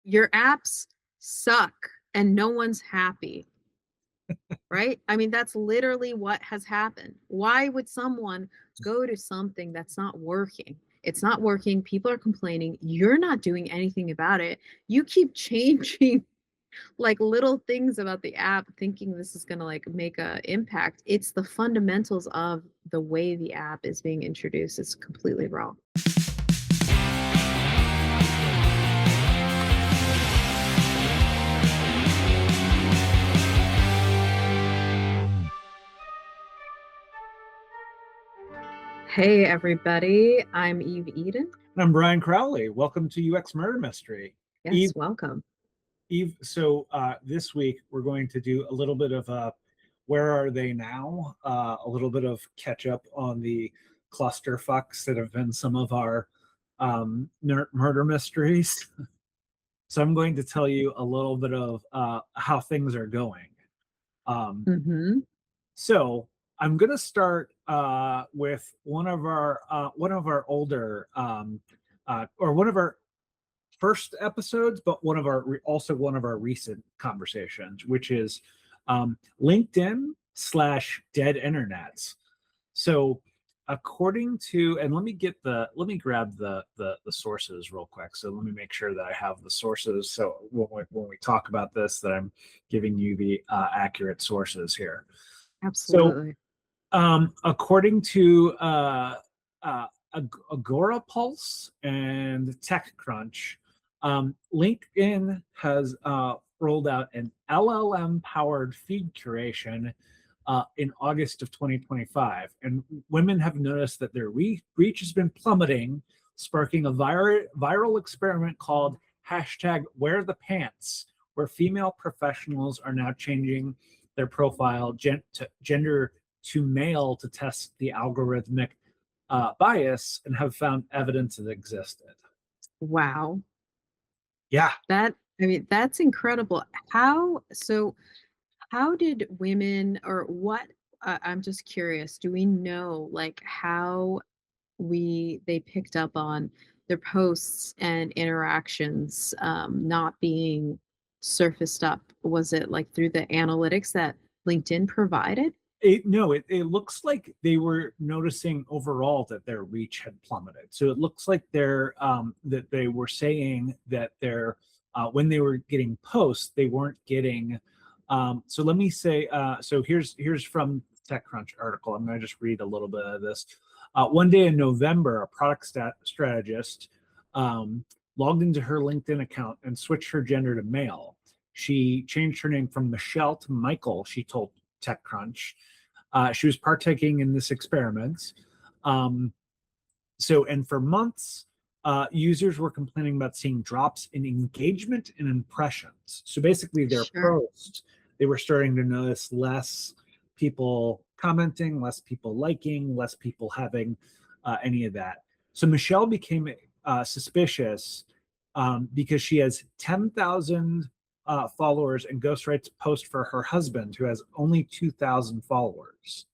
your apps suck and no one's happy, right? I mean, that's literally what has happened. Why would someone go to something that's not working? It's not working. People are complaining. You're not doing anything about it. You keep changing like little things about the app thinking this is going to like make a impact. It's the fundamentals of the way the app is being introduced is completely wrong. Hey everybody, I'm Eve Eden. And I'm Brian Crowley. Welcome to UX Murder Mystery. Yes, welcome. Eve, so this week we're going to do a little bit of where are they now? A little bit of catch up on the clusterfucks that have been some of our murder mysteries. So I'm going to tell you a little bit of how things are going. So I'm going to start with one of our older or one of our first episodes, but one of our recent conversations, which is LinkedIn / dead internets. So according to, and let me grab the sources real quick. So let me make sure that I have the sources. So when we talk about this, that I'm giving you the accurate sources here. Absolutely. So according to Agora Pulse and TechCrunch, LinkedIn has rolled out an LLM-powered feed curation in August of 2025, and women have noticed that their reach has been plummeting, sparking a viral experiment called #WearThePants, where female professionals are now changing their profile gender to male to test the algorithmic bias and have found evidence it existed. Wow. Yeah. That's incredible. How did women or what I'm just curious, do we know like how they picked up on their posts and interactions not being surfaced up? Was it like through the analytics that LinkedIn provided? It looks like they were noticing overall that their reach had plummeted. So it looks like that they were saying that when they were getting posts, they weren't getting. So let me say. So here's from TechCrunch article. I'm going to just read a little bit of this. One day in November, a product strategist logged into her LinkedIn account and switched her gender to male. She changed her name from Michelle to Michael, she told TechCrunch. She was partaking in this experiment. And for months, users were complaining about seeing drops in engagement and impressions. So basically, their posts, they were starting to notice less people commenting, less people liking, less people having any of that. So Michelle became suspicious because she has 10,000 followers and ghostwrites post for her husband, who has only 2,000 followers.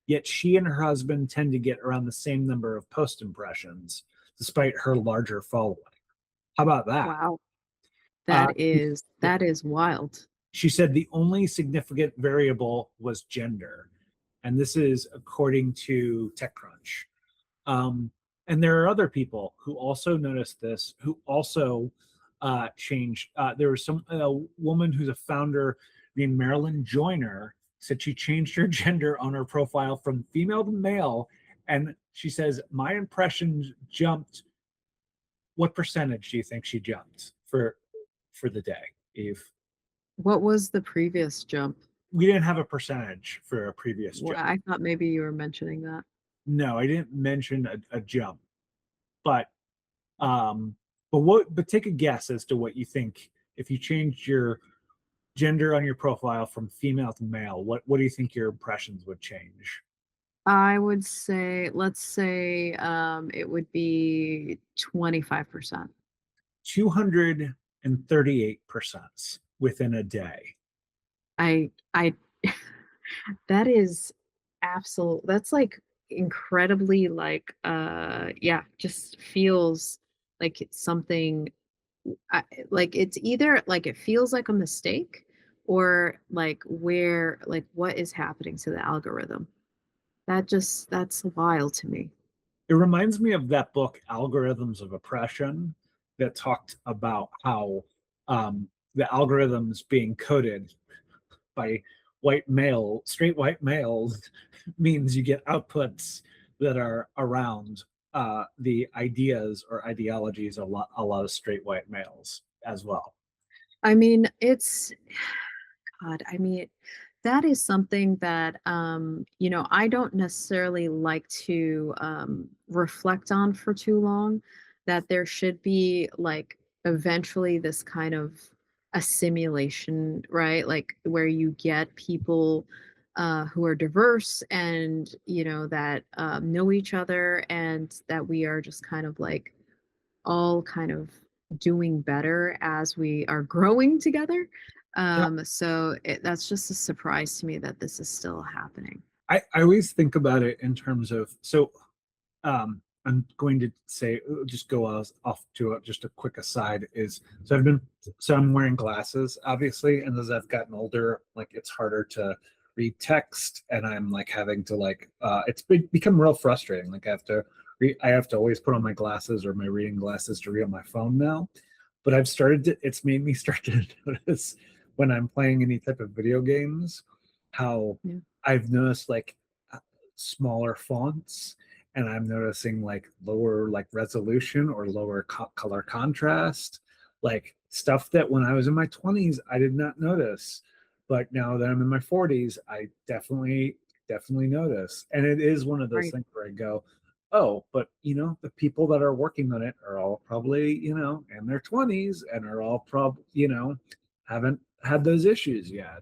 Yet she and her husband tend to get around the same number of post impressions, despite her larger following. How about that? Wow. That is wild. She said the only significant variable was gender. And this is according to TechCrunch. And there are other people who also noticed this, who also changed. There was a woman who's a founder named Marilyn Joyner, said she changed her gender on her profile from female to male. And she says, my impressions jumped. What percentage do you think she jumped for the day, Eve? What was the previous jump? We didn't have a percentage for a previous jump. I thought maybe you were mentioning that. No, I didn't mention a jump. But take a guess as to what you think if you changed your gender on your profile from female to male. What do you think your impressions would change? I would say, let's say it would be 25%. 238% within a day. I that is absolute. That's like incredibly like just feels like it's something like it's either like it feels like a mistake or like where like what is happening to the algorithm. That's wild to me. It reminds me of that book, Algorithms of Oppression, that talked about how the algorithms being coded by straight white males, means you get outputs that are around the ideas or ideologies of a lot of straight white males as well. I mean, it's God, I mean, that is something that, I don't necessarily like to reflect on for too long, that there should be like eventually this kind of assimilation, right? Like where you get people who are diverse and, that know each other and that we are just kind of like all kind of doing better as we are growing together. Yeah, That's just a surprise to me that this is still happening. I always think about it in terms of I'm going to say just go off to just a quick aside is so I'm wearing glasses obviously, and as I've gotten older, like it's harder to read text, and I'm like having to become real frustrating. Like I have to always put on my glasses or my reading glasses to read on my phone now. But it's made me start to notice when I'm playing any type of video games how Yeah. I've noticed like smaller fonts, and I'm noticing like lower like resolution or lower color contrast, like stuff that when I was in my 20s I did not notice, but now that I'm in my 40s I definitely notice. And it is one of those Right. things where I go, oh, but the people that are working on it are all probably in their 20s and are all probably haven't had those issues yet.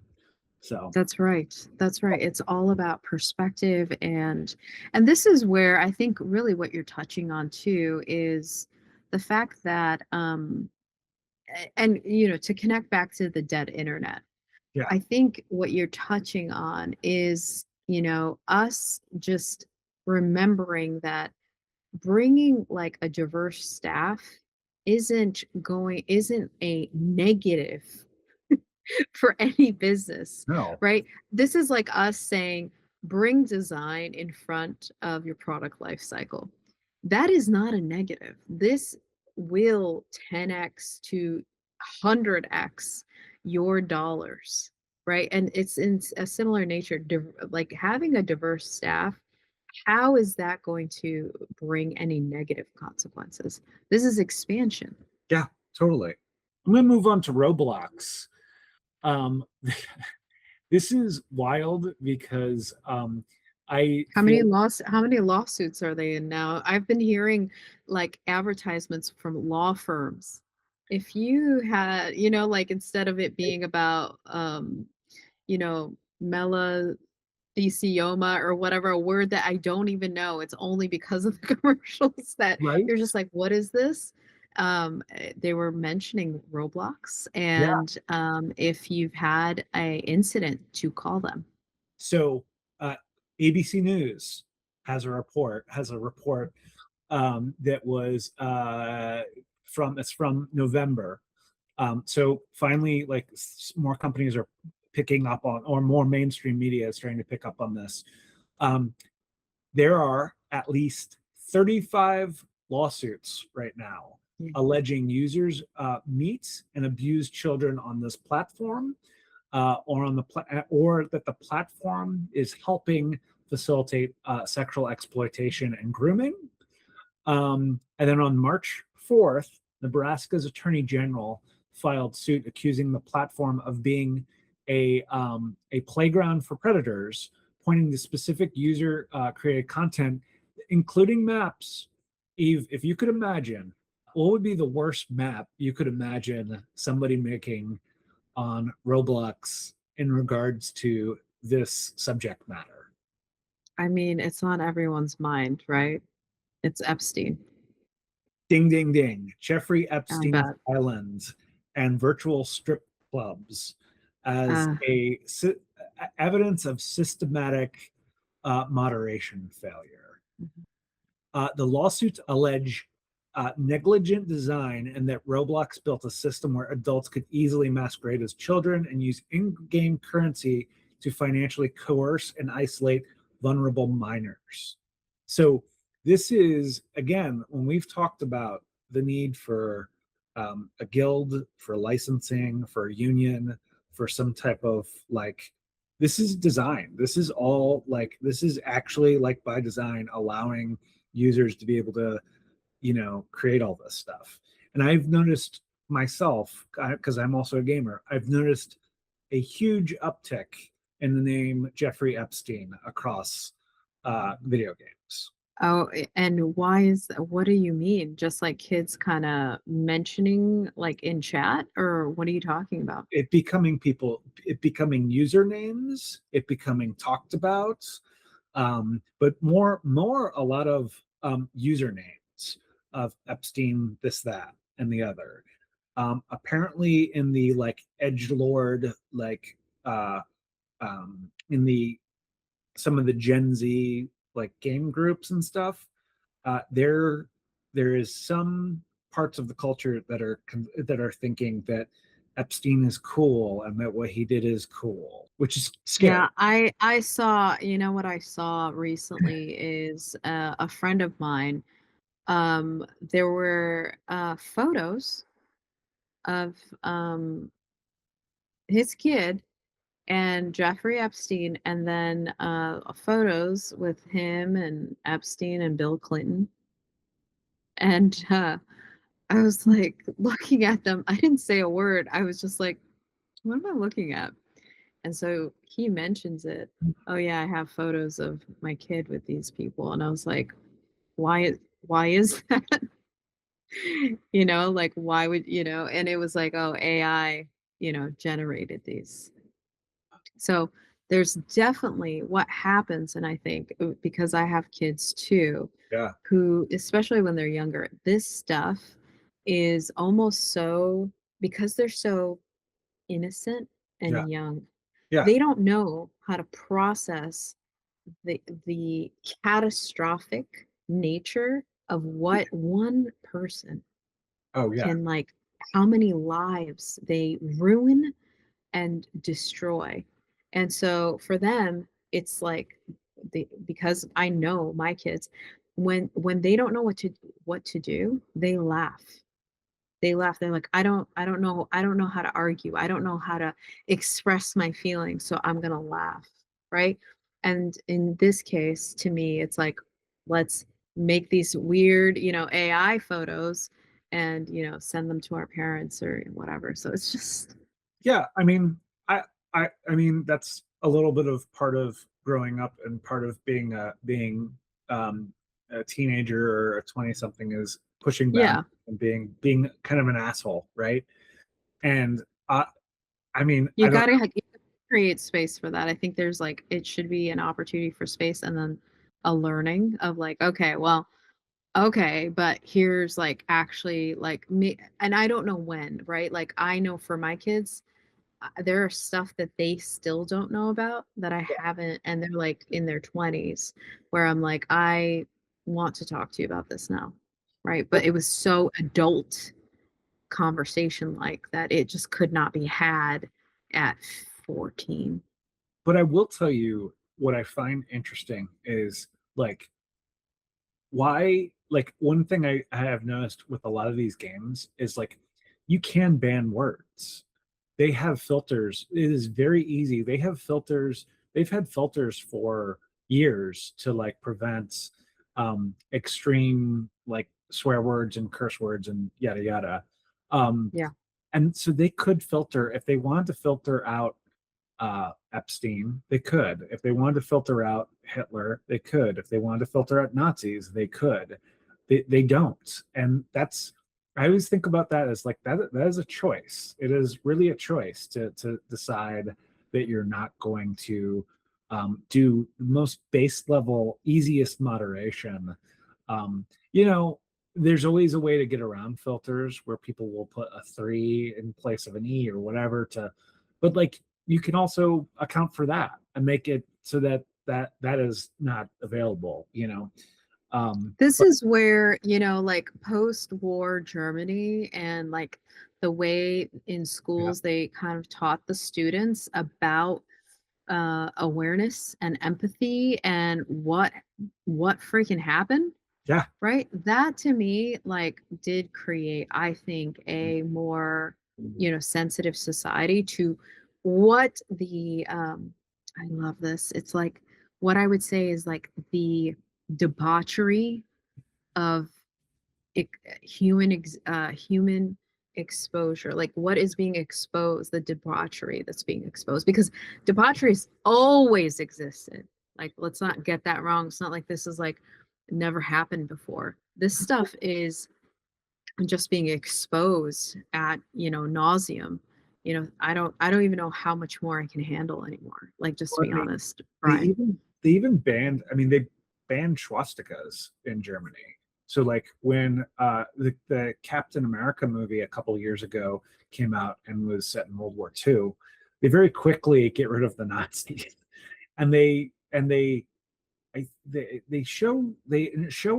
So That's right. That's right. It's all about perspective and this is where I think really what you're touching on too is the fact that and to connect back to the dead internet. yeah, I think what you're touching on is, us just remembering that bringing like a diverse staff isn't a negative for any business, no, right? This is like us saying, bring design in front of your product life cycle. That is not a negative. This will 10x to 100x your dollars, right? And it's in a similar nature, like having a diverse staff. How is that going to bring any negative consequences? This is expansion. yeah, totally. I'm gonna move on to Roblox. um this is wild because I feel How many lawsuits are they in now? I've been hearing like advertisements from law firms. If you had, like instead of it being about melanthelioma or whatever, a word that I don't even know, it's only because of the commercials that right, you're just like, what is this? They were mentioning Roblox yeah. and if you've had a incident to call them. So uh, ABC News has a report that was from November. So finally, like more companies are picking up on, or more mainstream media is starting to pick up on this. Um, there are at least 35 lawsuits right now Yeah. alleging users meet and abuse children on this platform, or that the platform is helping facilitate sexual exploitation and grooming. And then on March 4th, Nebraska's Attorney General filed suit accusing the platform of being a playground for predators, pointing to specific user created content, including maps. Eve, if you could imagine, what would be the worst map you could imagine somebody making on Roblox in regards to this subject matter? I mean, it's on everyone's mind, right? It's Epstein, Ding, ding, ding. Jeffrey I Epstein's bet. Islands and virtual strip clubs as Uh, evidence of systematic moderation failure. mhm. The lawsuits allege negligent design, and that Roblox built a system where adults could easily masquerade as children and use in-game currency to financially coerce and isolate vulnerable minors. So this is, again, when we've talked about the need for a guild, for licensing, for a union, for some type of like, this is design. This is all like, this is actually like by design, allowing users to be able to, create all this stuff. And I've noticed myself, because I'm also a gamer, I've noticed a huge uptick in the name Jeffrey Epstein across video games. Oh, and why is that? What do you mean? Just like kids kind of mentioning like in chat, or what are you talking about? It becoming usernames, it becoming talked about, but more a lot of usernames of Epstein, this, that, and the other. Apparently, in the like edge lord, like in the some of the Gen Z like game groups and stuff, there is some parts of the culture that are thinking that Epstein is cool and that what he did is cool, which is scary. Yeah, I saw, what I saw recently is a friend of mine. There were photos of his kid and Jeffrey Epstein, and then photos with him and Epstein and Bill Clinton. And I was like looking at them. I didn't say a word. I was just like, what am I looking at? And so he mentions it. Oh yeah, I have photos of my kid with these people. And I was like, why is that? Like why would, and it was like, oh, AI, generated these. So there's definitely what happens, and I think because I have kids too, Yeah, who, especially when they're younger, this stuff is almost so, because they're so innocent yeah, and young, yeah. they don't know how to process the catastrophic nature of what one person Oh yeah. can, like, how many lives they ruin and destroy. And so for them, it's like, because I know my kids, when they don't know what to do, they laugh. They laugh. They're like, I don't know how to argue. I don't know how to express my feelings, so I'm gonna laugh, right? And in this case, to me, it's like, let's make these weird, AI photos and, send them to our parents or whatever. So it's just, Yeah, I mean, I mean that's a little bit of part of growing up and part of being a teenager or a 20 something is pushing boundaries yeah. and being kind of an asshole, right? And I mean, You I don't gotta create space for that. I think there's like, it should be an opportunity for space and then a learning of like, okay, well, okay, but here's like actually like me, and I don't know when, right? Like I know for my kids, there are stuff that they still don't know about that I haven't, and they're like in their 20s, where I'm like, I want to talk to you about this now, right? But but it was so adult conversation like that it just could not be had at 14. but I will tell you what I find interesting is like why like one thing I have noticed with a lot of these games is like you can ban words. They have filters. It is very easy. They have filters. They've had filters for years to like prevent extreme like swear words and curse words and yada yada. Um, Yeah. and so they could filter if they wanted to filter out Epstein, they could. If they wanted to filter out Hitler, they could. If they wanted to filter out Nazis, they could. They don't, and that's. I always think about that as like that. That is a choice. It is really a choice to decide that you're not going to do the most base level, easiest moderation. You know, there's always a way to get around filters where people will put a 3 in place of an E or whatever to, but like you can also account for that and make it so that that is not available, you know. This But is where, like post-war Germany and like the way in yeah, schools they kind of taught the students about awareness and empathy and what freaking happened, yeah, right? That to me like did create, I think, a more, sensitive society to what the I love this. It's like what I would say is like the debauchery of human exposure, like what is being exposed, the debauchery that's being exposed, because debauchery has always existed. Like, let's not get that wrong. It's not like this is like never happened before. This stuff is just being exposed at, nauseum. I don't even know how much more I can handle anymore, like, just to well, be honest, they Brian. even banned. I mean, they banned swastikas in Germany. So like when the Captain America movie a couple years ago came out and was set in World War II, they very quickly get rid of the Nazis, and they show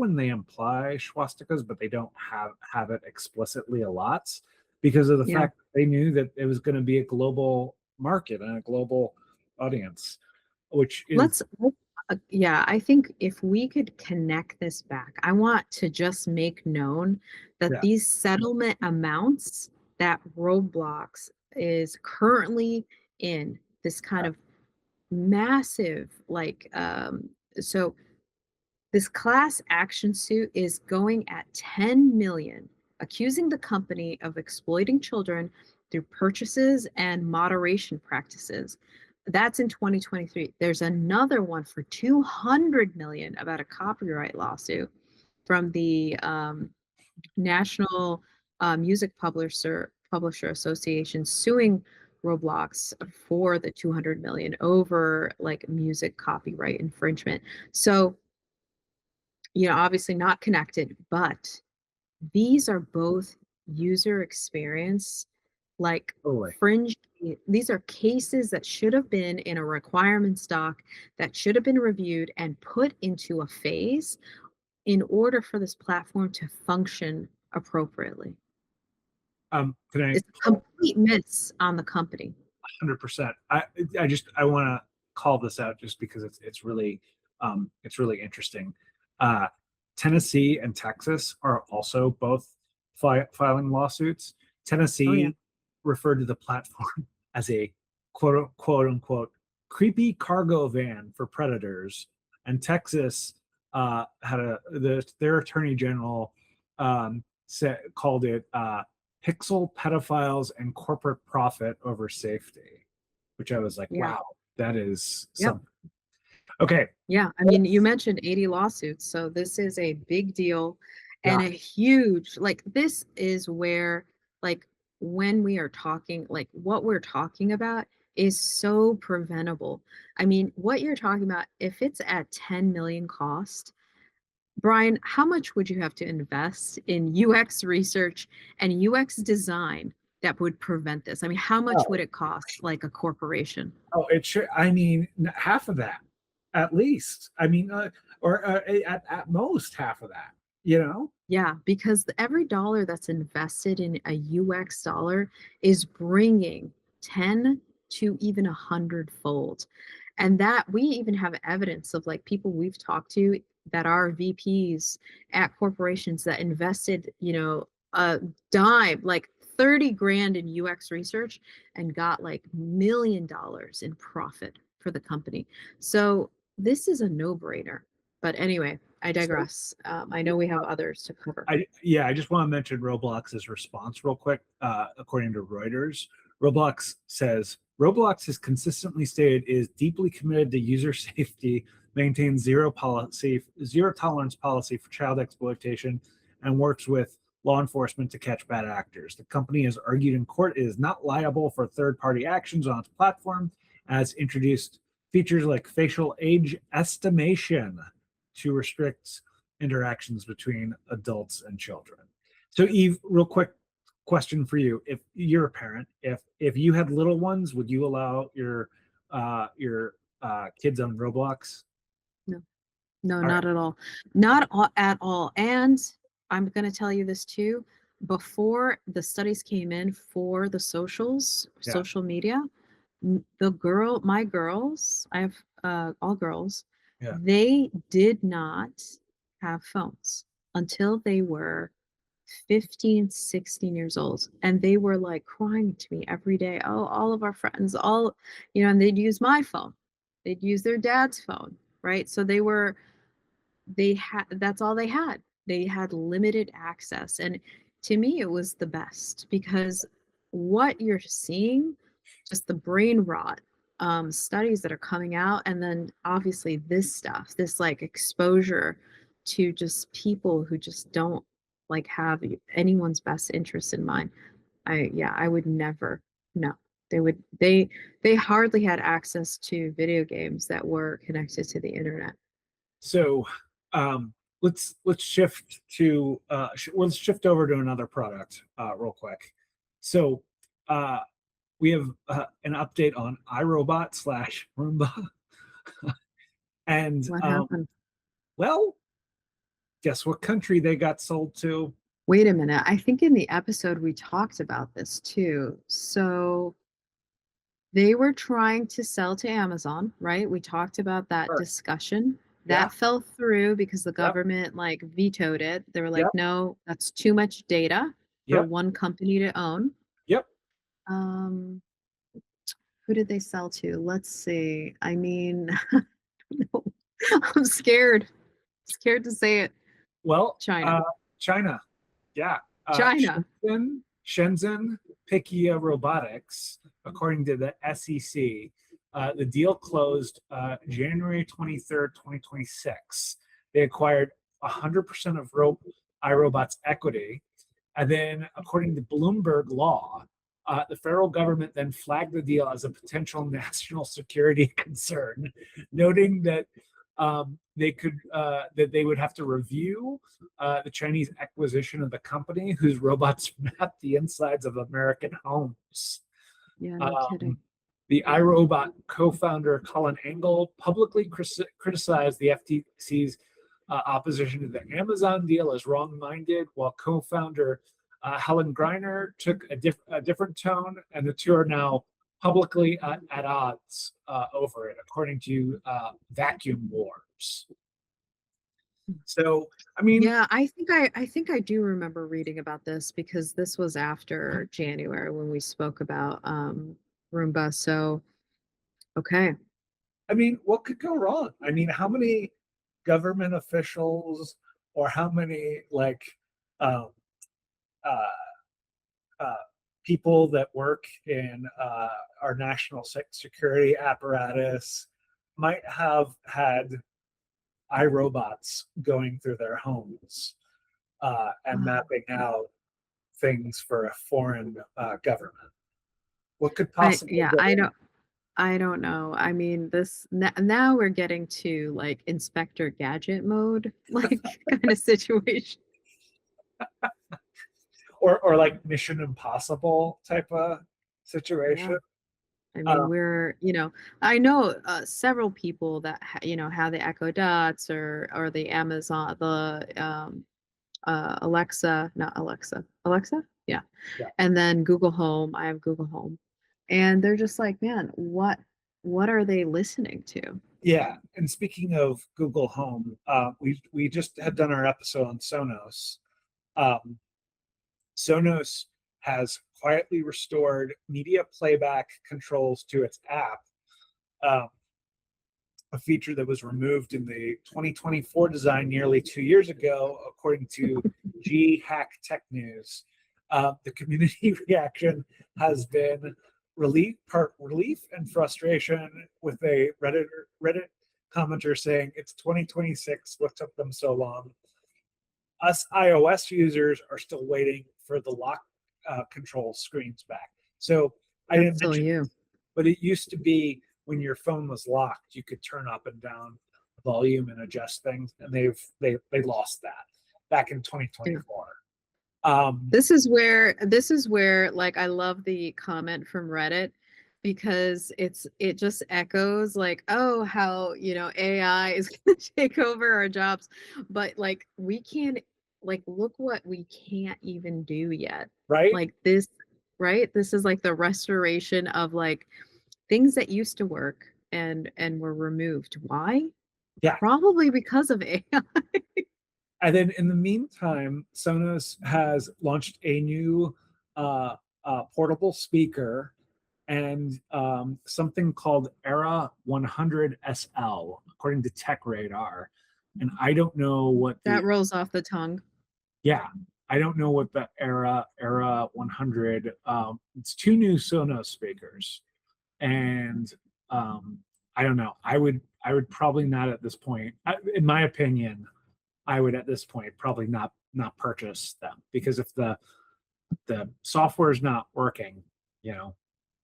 and they imply swastikas, but they don't have it explicitly a lot because of the Yeah. fact that they knew that it was going to be a global market and a global audience, which is Yeah, I think if we could connect this back, I want to just make known that yeah, these settlement amounts that Roblox is currently in, this kind of massive, like, so this class action suit is going at 10 million, accusing the company of exploiting children through purchases and moderation practices. That's in 2023. There's another one for 200 million about a copyright lawsuit from the National Music Publisher Association suing Roblox for the 200 million over like music copyright infringement. So, obviously not connected, but these are both user experience, like totally. fringe. These are cases that should have been in a requirement stock that should have been reviewed and put into a phase in order for this platform to function appropriately. Can I It's a complete miss on the company. 100%. I want to call this out just because it's really interesting. Uh, Tennessee and Texas are also both filing lawsuits. Oh yeah. Tennessee referred to the platform as a quote unquote creepy cargo van for predators, and Texas their attorney general called it pixel pedophiles and corporate profit over safety, which I was like, Yeah. wow, that is Yep. something. Okay. Yeah, I mean, you mentioned 80 lawsuits, so this is a big deal Yeah. and a huge, like, this is where, like, when we are talking, like, what we're talking about is so preventable. I mean, what you're talking about, if it's at 10 million cost, Brian, how much would you have to invest in UX research and UX design that would prevent this? I mean, how much would Oh, it cost, like a corporation? oh, it should. I mean, half of that, at least. I mean, or at most half of that. You know. Yeah, because every dollar that's invested in a UX dollar is bringing 10 to even 100 fold. And that we even have evidence of like people we've talked to that are VPs at corporations that invested, a dime, like 30 grand in UX research and got like $1 million in profit for the company. So this is a no-brainer. But anyway, I So digress. I know we have others to cover. I just want to mention Roblox's response real quick. According to Reuters, Roblox has consistently stated it is deeply committed to user safety, maintains zero tolerance policy for child exploitation, and works with law enforcement to catch bad actors. The company has argued in court it is not liable for third-party actions on its platform, as introduced features like facial age estimation to restrict interactions between adults and children. So, Eve, real quick question for you: if you're a parent, if you had little ones, would you allow your kids on Roblox? No, No, All right. not at all. Not at all. And I'm going to tell you this too. Before the studies came in for the Yeah. social media, my girls, I have all girls, Yeah. they did not have phones until they were 15, 16 years old. And they were like crying to me every day. Oh, all of our friends, all, and they'd use my phone. They'd use their dad's phone, right? So they had that's all they had. They had limited access. And to me, it was the best because what you're seeing, just the brain rot, studies that are coming out, and then obviously this stuff, this like exposure to just people who just don't like have anyone's best interest in mind. I would never. No. They hardly had access to video games that were connected to the internet. So let's shift to let's shift over to another product real quick. So we have an update on iRobot slash Roomba, and What happened? well, guess what country they got sold to? Wait a minute. I think in the episode we talked about this too. So they were trying to sell to Amazon, right? We talked about that Sure. discussion. Yeah. That fell through because the Yep. government like vetoed it. They were like, Yep. no, that's too much data for Yep. one company to own. Yep. Um, who did they sell to? Let's see. I mean, I'm scared. Scared to say it. Well, China. China. Yeah. China. Shenzhen Pikia Robotics, according to the SEC. The deal closed January 23rd, 2026. They acquired 100% of iRobot's equity. And then, according to Bloomberg law, the federal government then flagged the deal as a potential national security concern, noting that that they would have to review the Chinese acquisition of the company whose robots map the insides of American homes. Yeah, no kidding. The iRobot co-founder Colin Angle publicly criticized the FTC's opposition to the Amazon deal as wrong-minded, while co-founder Helen Greiner took a different tone, and the two are now publicly at odds over it, according to Vacuum Wars. So, I mean, Yeah, I think I do remember reading about this because this was after January when we spoke about Roomba. So, okay. I mean, what could go wrong? I mean, how many government officials or how many like um, uh, uh, people that work in our national security apparatus might have had iRobots going through their homes and mapping out things for a foreign government. What could possibly Yeah, go wrong? I don't know. I mean, now we're getting to like Inspector Gadget mode, like kind of situation. Or like Mission Impossible type of Yeah. situation? I mean, Um, I know several people that have the Echo Dots or the Amazon, the Alexa, not Alexa, Alexa, yeah, yeah. and then Google Home. I have Google Home, and they're just like, man, what are they listening to? Yeah, and speaking of Google Home, we just had done our episode on Sonos. Um, Sonos has quietly restored media playback controls to its app, um, a feature that was removed in the 2024 design nearly 2 years ago, according to G Hack Tech News. The community reaction has been part relief and frustration, with a Reddit commenter saying, "It's 2026. What took them so long?" Us iOS users are still waiting for the lock control screens back. So I That's didn't still mention, you. but it used to be when your phone was locked, you could turn up and down volume and adjust things, and they lost that back in Yeah. 2024. Um, This is where like I love the comment from Reddit. because it just echoes like, oh, how, AI is going to take over our jobs, but like we can't, like, look what we can't even do yet. Right? Like this, right? This is like the restoration of like things that used to work and were removed. Why? Yeah. Probably because of AI. And then in the meantime, Sonos has launched a new portable speaker and something called Era 100 SL, according to Tech Radar. And I don't know what That rolls off the tongue. yeah, I don't know what the Era 100. It's two new Sonos speakers, and um, I don't know. I would probably not at this point, in my opinion, I would at this point probably not purchase them because if the software is not working, you know,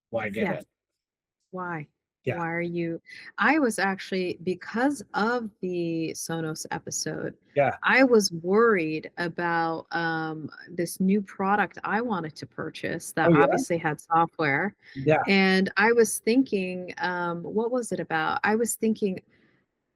why get Yeah. it? Why? Yeah, Why are you I was actually, because of the Sonos episode, yeah, I was worried about this new product I wanted to purchase that oh yeah, obviously had software. yeah, And I was thinking, what was it about? I was thinking,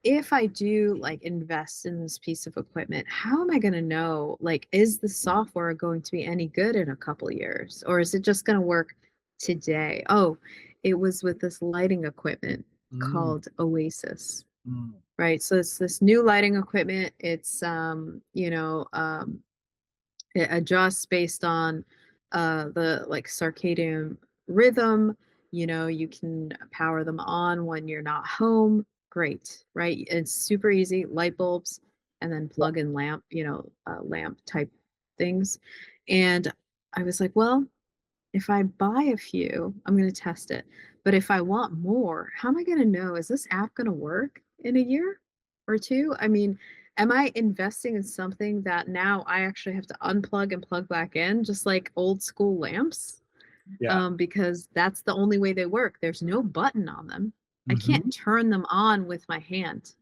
if I do like invest in this piece of equipment, how am I going to know, like, is the software going to be any good in a couple of years, or is it just going to work today? Oh, it was with this lighting equipment mm, called Oasis, mm, right? So it's this new lighting equipment. It's it adjusts based on the like circadian rhythm. You can power them on when you're not home. Great, right? It's super easy. Light bulbs, and then yeah, plug in lamp, lamp type things. And I was like, well, if I buy a few, I'm going to test it. But if I want more, how am I going to know? Is this app going to work in a year or two? I mean, am I investing in something that now I actually have to unplug and plug back in, just like old school lamps? yeah. Because that's the only way they work. There's no button on them. I can't Hmm. turn them on with my hand.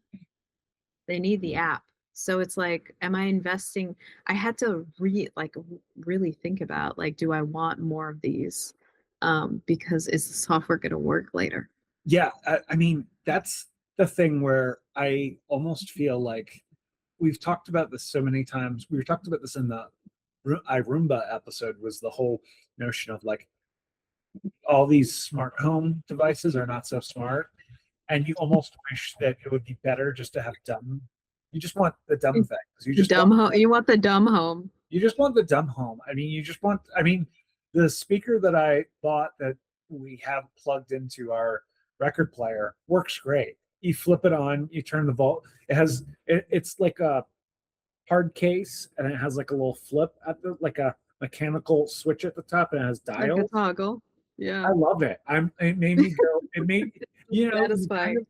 They need the app. So it's like, am I investing? I had to really think about, like, do I want more of these? Because is the software going to work later? Yeah, I mean, that's the thing where I almost feel like we've talked about this so many times. We talked about this in the iRoomba episode, was the whole notion of like all these smart home devices are not so smart. And you almost wish that it would be better just to have dumb. You just want the dumb things. You The just dumb want home. You want the dumb home. the dumb home. I mean, you just want. I mean, the speaker that I bought that we have plugged into our record player works great. You flip it on, you turn the volt. It's like a hard case, and it has like a little flip at the like a mechanical switch at the top, and it has Like a dials. toggle. I Yeah. love it. It made me go. It made you kind Satisfying. of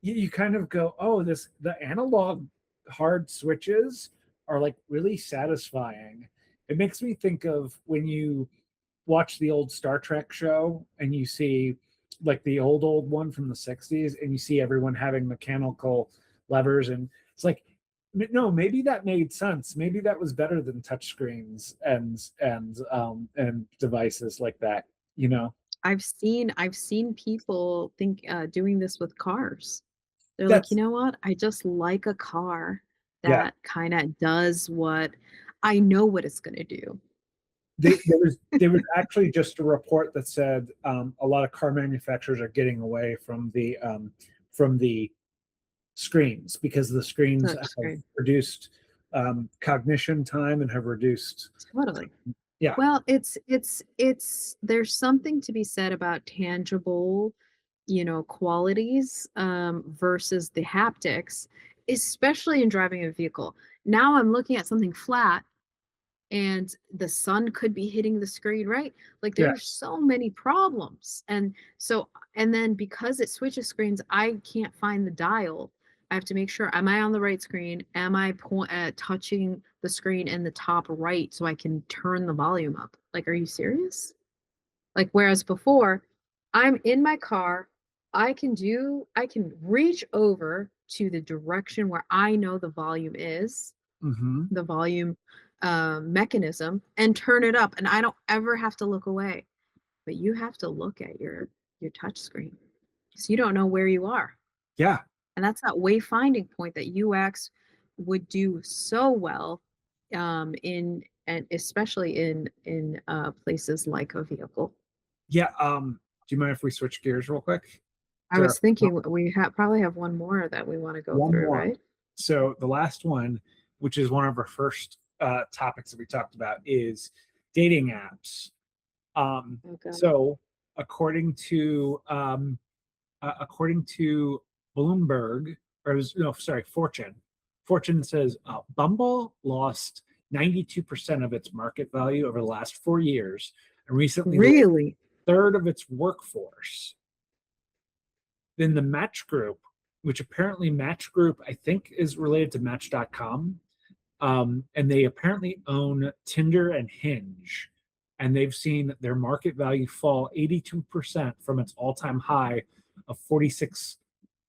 you kind of go, oh, the analog hard switches are like really satisfying. It makes me think of when you watch the old Star Trek show and you see like the old one from the 60s and you see everyone having mechanical levers and it's like no, maybe that made sense. Maybe that was better than touchscreens and devices like that, you know. I've seen people think doing this with cars. They're like, you That's know what? I just like a car yeah. that kind of does what I know what it's going to do. There was actually just a report that said a lot of car manufacturers are getting away from the screens because the screens Touch have screen. reduced cognition time and have reduced Totally. yeah, Well, it's there's something to be said about tangible, qualities versus the haptics, especially in driving a vehicle. Now I'm looking at something flat and the sun could be hitting the screen, right? Like yeah, there's so many problems. And then because it switches screens, I can't find the dial. I have to make sure, am I on the right screen? Am I touching the screen in the top right so I can turn the volume up? Like, are you serious? Like, whereas before, I'm in my car, I can reach over to the direction where I know the volume is, hmm, the volume mechanism, and turn it up, and I don't ever have to look away. But you have to look at your your touch screen because you don't know where you are. Yeah. And that's that wayfinding point that UX would do so well in and especially in places like a vehicle. Yeah. Do you mind if we switch gears real quick? I To was thinking we probably have one more that we want to go one through, more. right? So the last one, which is one of our first topics that we talked about, is dating apps. Okay. So according to Bloomberg, or it was, no, sorry, Fortune. Fortune says Bumble lost 92% of its market value over the last 4 years, and recently laid Really? a third of its workforce. Then the Match Group, which apparently Match Group, I think, is related to Match.com, and they apparently own Tinder and Hinge, and they've seen their market value fall 82% from its all-time high of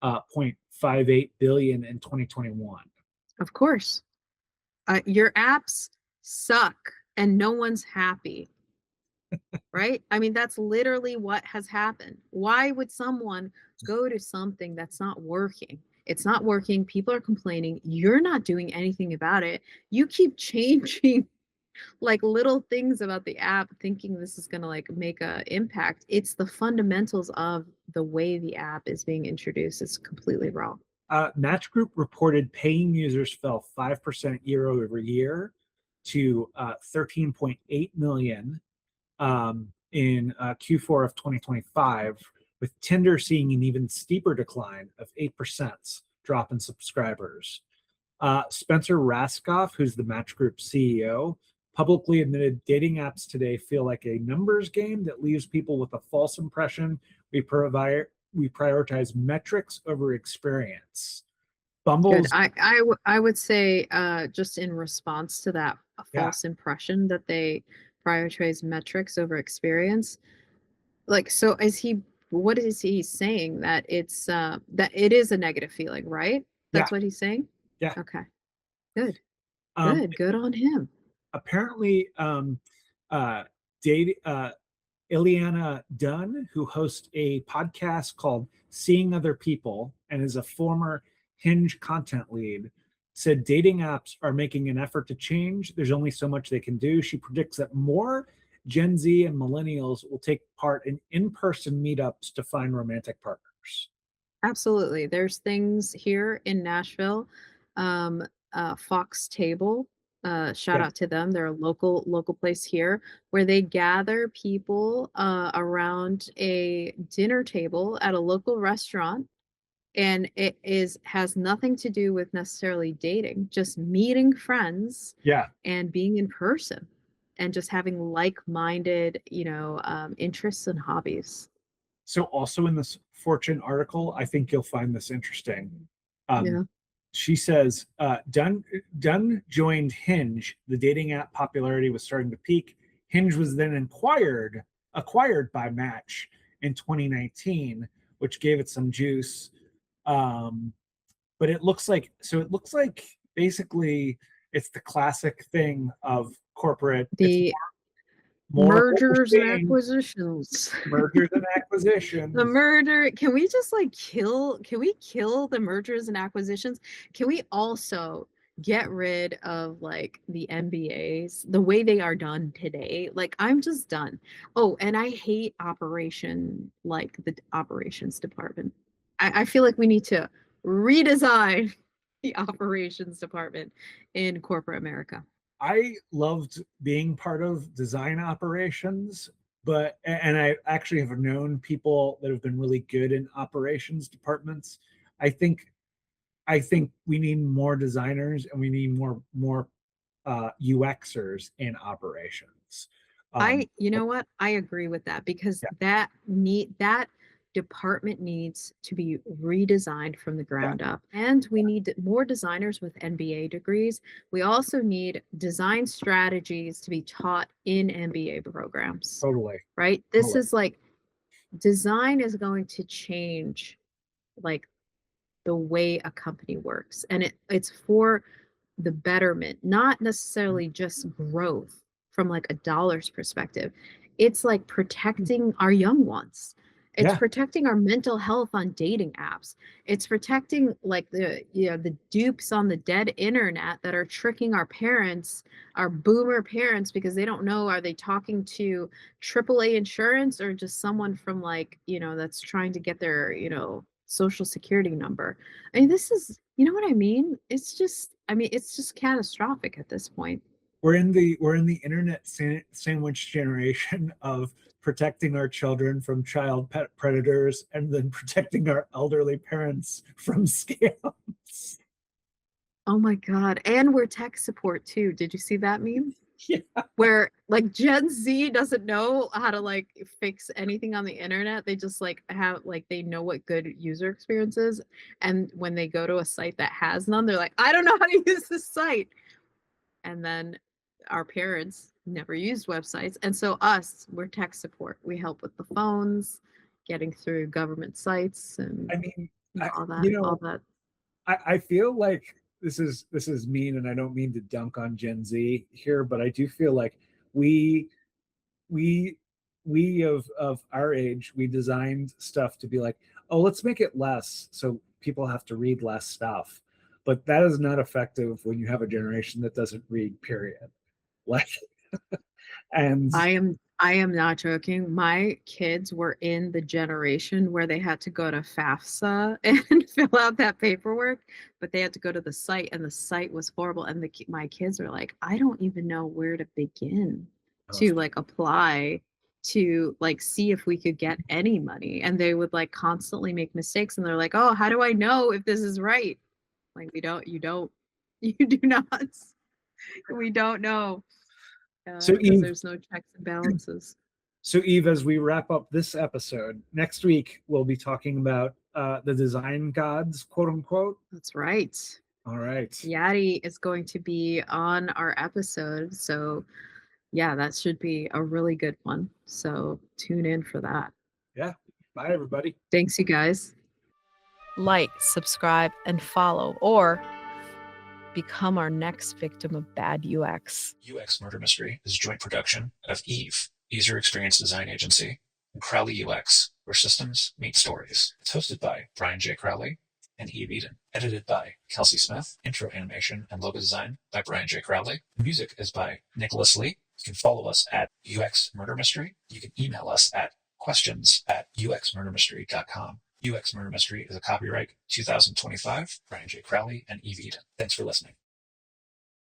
46.58 billion in 2021. Of course. Your apps suck and no one's happy. Right? I mean, that's literally what has happened. Why would someone go to something that's not working? It's not working. People are complaining. You're not doing anything about it. You keep changing like little things about the app, thinking this is going to like make a impact. It's the fundamentals of the way the app is being introduced is completely wrong. Match Group reported paying users fell 5% year over year to 13.8 million in Q4 of 2025, with Tinder seeing an even steeper decline of 8% drop in subscribers. Spencer Raskoff, who's the Match Group CEO, publicly admitted dating apps today feel like a numbers game that leaves people with a false impression. We prioritize metrics over experience. Good. Bumble's I would say just in response to that yeah, false impression that they prioritize metrics over experience. Like, so is he? What is he saying? That it's that it is a negative feeling, right? yeah, That's what he's saying. yeah. Okay. Good. Um, Good. Good on him. apparently, uh, date, Ileana Dunn, who hosts a podcast called Seeing Other People and is a former Hinge content lead, said dating apps are making an effort to change. There's only so much they can do. She predicts that more Gen Z and millennials will take part in in-person meetups to find romantic partners. Absolutely. There's things here in Nashville. Fox Table. Shout Yeah, out to them. They're a local place here where they gather people around a dinner table at a local restaurant, and it is has nothing to do with necessarily dating, just meeting friends yeah. and being in person and just having like-minded, interests and hobbies. So also in this Fortune article, I think you'll find this interesting. Um, Yeah. she says Dunn joined Hinge. The dating app popularity was starting to peak. Hinge was then acquired by Match in 2019, which gave it some juice. But it looks like basically it's the classic thing of corporate. It's The more of what we're mergers and seeing, acquisitions. mergers and The acquisitions. murder, can we just like can we kill the mergers and acquisitions? Can we also get rid of like the MBAs the way they are done today? Like I'm just done. Oh, and I hate like the operations department. I feel like we need to redesign the operations department in corporate America. I loved being part of design operations, and I actually have known people that have been really good in operations departments. I think I think we need more designers and we need more UXers in operations. You know what? I agree with that because Yeah, that department needs to be redesigned from the yeah, ground up. And we need more designers with MBA degrees. We also need design strategies to be taught in MBA programs, totally, right? This totally. is like design is going to change like the way a company works. And it's for the betterment, not necessarily just growth from like a dollars perspective. It's like protecting our young ones. It's Yeah. protecting our mental health on dating apps. It's protecting like the dupes on the dead internet that are tricking our parents, our boomer parents, because they don't know, are they talking to AAA insurance or just someone from like, that's trying to get their, social security number. I mean, this is, you know what I mean? It's just catastrophic at this point. We're in the internet sandwich generation of protecting our children from child pet predators and then protecting our elderly parents from scams. Oh my God. And we're tech support too. Did you see that meme? Yeah. Where like Gen Z doesn't know how to like fix anything on the internet. They just like have like they know what good user experience is. And when they go to a site that has none, they're like, I don't know how to use this site. And then our parents never used websites. And so we're tech support. We help with the phones, getting through government sites and I mean, all that, you all know, that. I feel like this is mean, and I don't mean to dunk on Gen Z here, but I do feel like we we we of our age, we designed stuff to be like, oh, let's make it less so people have to read less stuff. But that is not effective when you have a generation that doesn't read, period. Like, and I am not joking. My kids were in the generation where they had to go to FAFSA and fill out that paperwork, but they had to go to the site and the site was horrible. And my kids are like, I don't even know where to begin to like apply to like see if we could get any money. And they would like constantly make mistakes and they're like, oh, how do I know if this is right? Like you don't, you do not, we don't know. so Because Eve, there's no checks and balances. so Eve, as we wrap up this episode, next week we'll be talking about the design gods, quote unquote. That's right. All right. Yadi is going to be on our episode. So, yeah, that should be a really good one. So, tune in for that. Yeah. Bye, everybody. Thanks, you guys. Like, subscribe, and follow, or become our next victim of bad UX. UX Murder Mystery is a joint production of Eve, User Experience Design Agency, and CrowleyUX, where systems meet stories. It's hosted by Brian J. Crowley and Eve Eden. Edited by Kelsey Smith. Intro animation and logo design by Brian J. Crowley. Music is by Nicolas Lee. You can follow us at UX Murder Mystery. You can email us at questions@uxmurdermystery.com. UX Murder Mystery is a copyright 2025, Brian J. Crowley and Eve Eden. Thanks for listening.